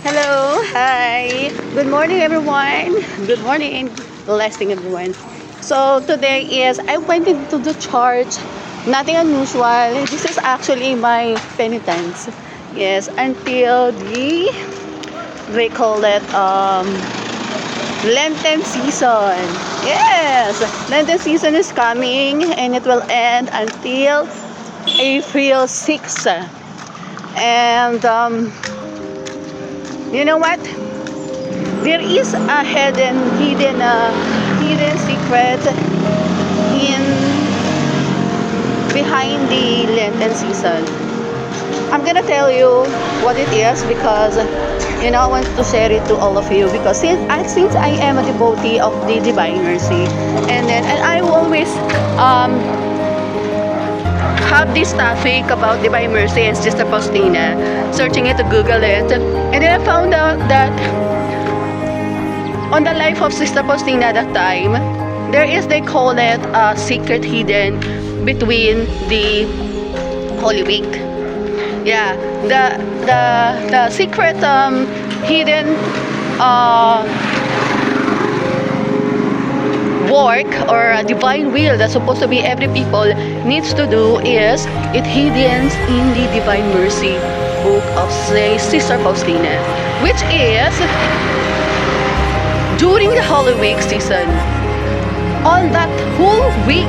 Hello, hi. Good morning, everyone. Good morning, blessing everyone. So today is I went into the church. Nothing unusual. This is actually my penitence. Yes, until they call it Lenten season. Yes, Lenten season is coming and it will end until April 6th. And you know what? There is a hidden secret in behind the Lenten season. I'm gonna tell you what it is because I want to share it to all of you because since I am a devotee of the Divine Mercy, and I always have this topic about Divine Mercy and Sister Faustina, searching it to Google it, and then I found out that on the life of Sister Faustina at that time, there is, they call it a secret hidden between the Holy Week. Yeah, the secret hidden work or a divine will that's supposed to be every people needs to do is it hidden in the Divine Mercy book of Sister Faustina, which is during the Holy Week season. On that whole week,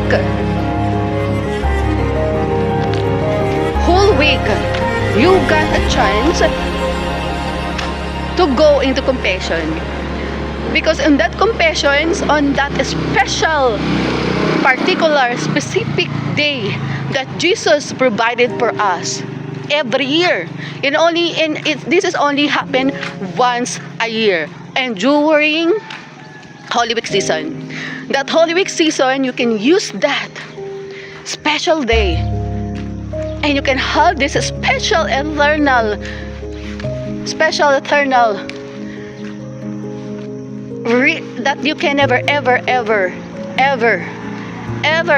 you got a chance to go into confession. Because in that confessions, on that special, particular, specific day that Jesus provided for us every year, this is only happen once a year, and during Holy Week season. That Holy Week season, you can use that special day, and you can have this special eternal that you can never ever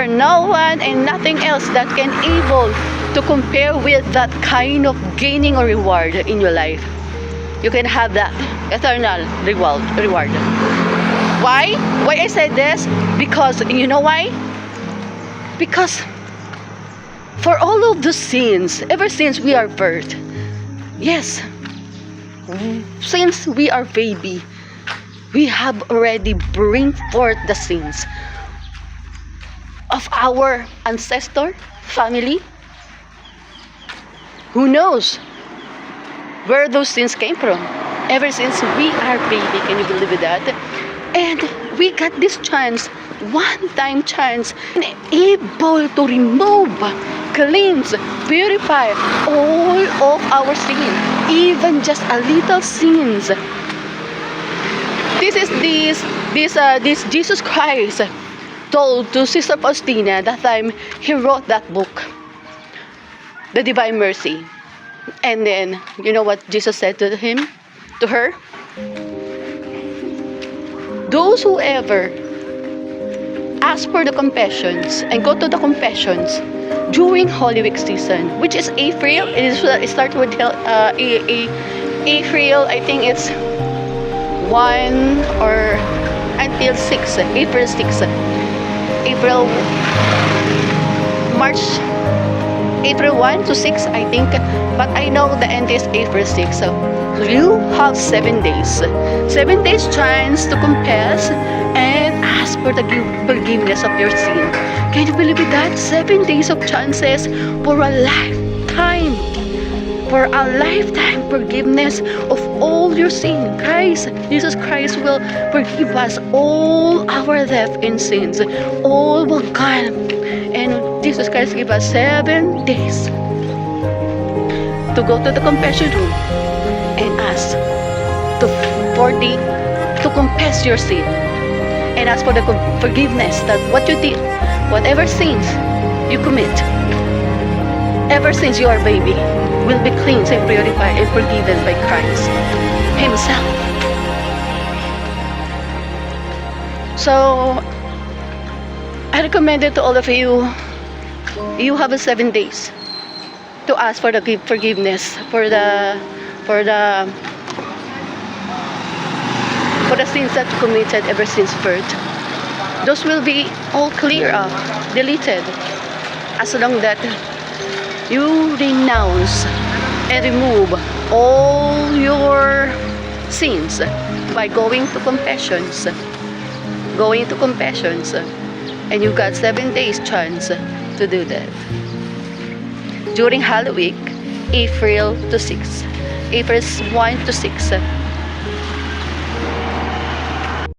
no one and nothing else that can able to compare with that kind of gaining or reward in your life. You can have that eternal reward. Why I said this? Because you know why? Because for all of the sins ever since we are birthed, yes, since we are baby, we have already bring forth the sins of our ancestor, family. Who knows where those sins came from? Ever since we are baby, can you believe that? And we got this chance, one-time chance, able to remove, cleanse, purify all of our sins, even just a little sins. This is this Jesus Christ told to Sister Faustina that time he wrote that book, the Divine Mercy. And then you know what Jesus said to her? Those who ever ask for the confessions and go to the confessions during Holy Week season, which is April, it starts with April, I think it's 1 or until 6, April 6, April 1 to 6, I think, but I know the end is April 6. So you have 7 days chance to confess and ask for the forgiveness of your sin. Can you believe that? 7 days of chances for a lifetime. For a lifetime forgiveness of all your sin. Jesus Christ will forgive us all our theft and sins, all will gone. And Jesus Christ give us 7 days to go to the confession room and ask to confess your sin and ask for the forgiveness that what you did, whatever sins you commit, ever since you are baby, will be cleansed and purified and forgiven by Christ Himself. So I recommend it to all of you. You have 7 days to ask for the forgiveness for the for the sins that you committed ever since birth. Those will be all clear up, deleted, as long that you renounce and remove all your sins by going to confessions. Going to confessions. And you got 7 days chance to do that. During Halloween, April to 6. April 1 to 6.